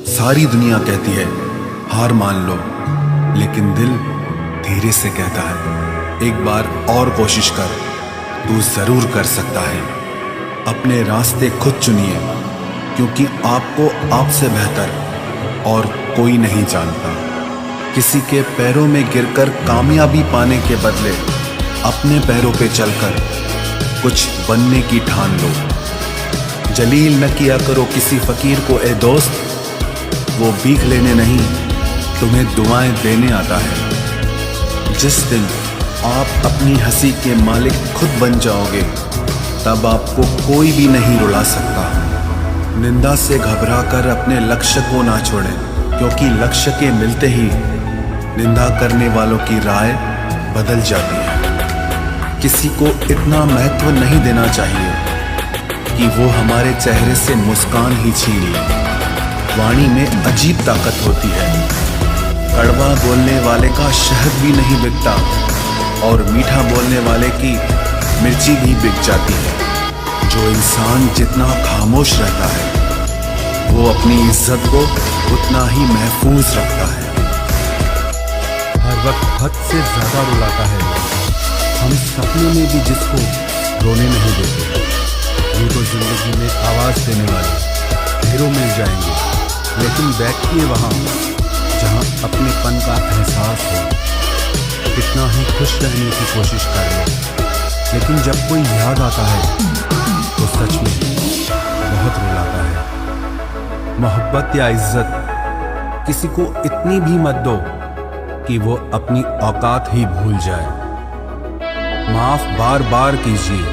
सारी दुनिया कहती है हार मान लो, लेकिन दिल धीरे से कहता है एक बार और कोशिश कर, तू जरूर कर सकता है। अपने रास्ते खुद चुनिए, क्योंकि आपको आपसे बेहतर और कोई नहीं जानता। किसी के पैरों में गिरकर कामयाबी पाने के बदले अपने पैरों पे चलकर कुछ बनने की ठान लो। जलील न किया करो किसी फकीर को ए दोस्त, वो भीख लेने नहीं तुम्हें दुआएं देने आता है। जिस दिन आप अपनी हंसी के मालिक खुद बन जाओगे, तब आपको कोई भी नहीं रुला सकता। निंदा से घबराकर अपने लक्ष्य को ना छोड़ें, क्योंकि लक्ष्य के मिलते ही निंदा करने वालों की राय बदल जाती है। किसी को इतना महत्व नहीं देना चाहिए कि वो हमारे चेहरे से मुस्कान ही छीन ले। वाणी में अजीब ताकत होती है। कड़वा बोलने वाले का शहद भी नहीं बिकता, और मीठा बोलने वाले की मिर्ची भी बिक जाती है। जो इंसान जितना खामोश रहता है, वो अपनी इज्जत को उतना ही महफूज रखता है। हर वक्त हद से ज्यादा रुलाता है। हम सपने में भी जिसको रोने नहीं देते। ये तो जिंदगी में आवाज देने वाले ढेरों मिल जाएंगे, लेकिन बैठिए वहाँ जहाँ अपनेपन का एहसास हो। कितना ही खुश रहने की कोशिश कर लो, लेकिन जब कोई याद आता है तो सच में बहुत रुलाता है। मोहब्बत या इज्जत किसी को इतनी भी मत दो कि वो अपनी औकात ही भूल जाए। माफ बार बार कीजिए,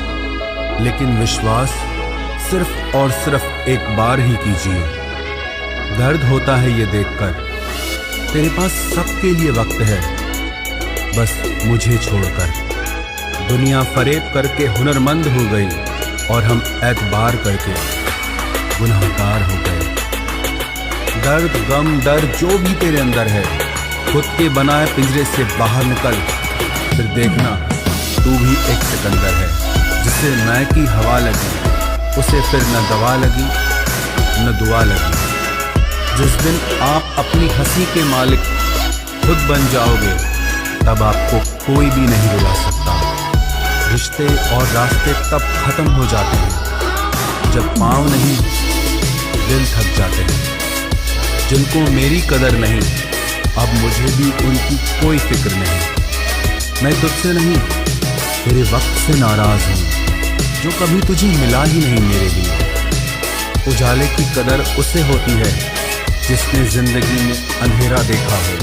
लेकिन विश्वास सिर्फ और सिर्फ एक बार ही कीजिए। दर्द होता है ये देखकर तेरे पास सबके लिए वक्त है, बस मुझे छोड़कर। दुनिया फरेब करके हुनरमंद हो गई, और हम एतबार करके गुनहगार हो गए। दर्द गम डर जो भी तेरे अंदर है, खुद के बनाए पिंजरे से बाहर निकल। फिर देखना तू भी एक सिकंदर है, जिसे मैं की हवा लगी उसे फिर न दवा लगी न दुआ लगी। जिस दिन आप अपनी हंसी के मालिक खुद बन जाओगे, तब आपको कोई भी नहीं रुला सकता। रिश्ते और रास्ते तब खत्म हो जाते हैं जब पाँव नहीं दिल थक जाते हैं। जिनको मेरी कदर नहीं, अब मुझे भी उनकी कोई फिक्र नहीं। मैं तुझसे नहीं तेरे वक्त से नाराज हूँ, जो कभी तुझे मिला ही नहीं मेरे लिए। उजाले की कदर उसे होती है जिसने जिंदगी में अंधेरा देखा हो।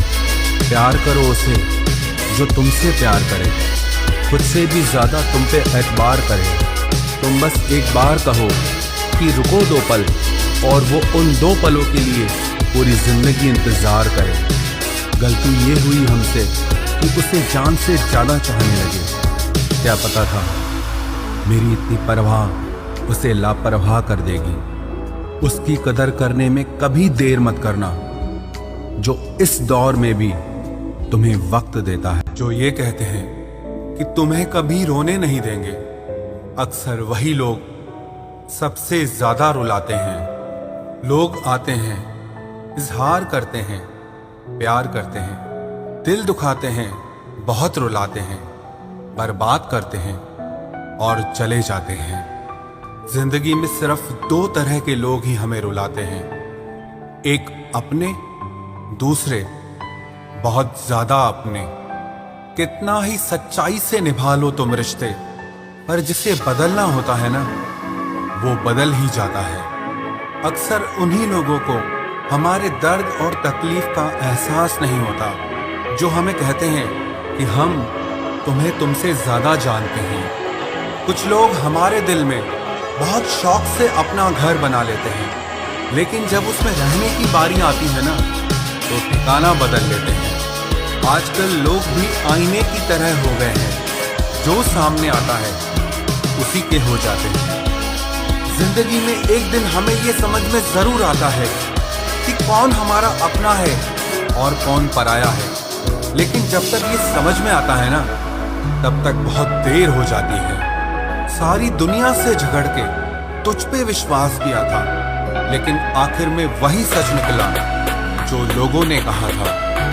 प्यार करो उसे जो तुमसे प्यार करे, खुद से भी ज्यादा तुम पे एतबार करे। तुम बस एक बार कहो कि रुको 2 पल, और वो उन 2 पलों के लिए पूरी जिंदगी इंतजार करे। गलती ये हुई हमसे कि उसे जान से ज्यादा चाहने लगे। क्या पता था मेरी इतनी परवाह उसे लापरवाह कर देगी। उसकी कदर करने में कभी देर मत करना, जो इस दौर में भी तुम्हें वक्त देता है। जो ये कहते हैं कि तुम्हें कभी रोने नहीं देंगे, अक्सर वही लोग सबसे ज्यादा रुलाते हैं। लोग आते हैं, इजहार करते हैं, प्यार करते हैं, दिल दुखाते हैं, बहुत रुलाते हैं, बर्बाद करते हैं और चले जाते हैं। जिंदगी में सिर्फ 2 तरह के लोग ही हमें रुलाते हैं, एक अपने, दूसरे बहुत ज्यादा अपने। कितना ही सच्चाई से निभा लो तुम रिश्ते, पर जिसे बदलना होता है ना, वो बदल ही जाता है। अक्सर उन्हीं लोगों को हमारे दर्द और तकलीफ का एहसास नहीं होता, जो हमें कहते हैं कि हम तुम्हें तुमसे ज्यादा जानते हैं। कुछ लोग हमारे दिल में बहुत शौक से अपना घर बना लेते हैं, लेकिन जब उसमें रहने की बारी आती है ना, तो ठिकाना बदल लेते हैं। आजकल लोग भी आईने की तरह हो गए हैं, जो सामने आता है उसी के हो जाते हैं। जिंदगी में एक दिन हमें ये समझ में जरूर आता है कि कौन हमारा अपना है और कौन पराया है, लेकिन जब तक ये समझ में आता है ना, तब तक बहुत देर हो जाती है। सारी दुनिया से झगड़ के तुझ पे विश्वास किया था, लेकिन आखिर में वही सच निकला जो लोगों ने कहा था।